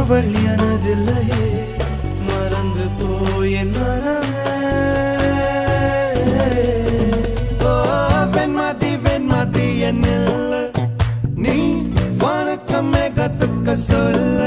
அவள் எனதில்லையே மறந்து போய் என் மனமே வெண்மதி என்னில்லை நீ வணக்கமே கத்துக்க சொல்ல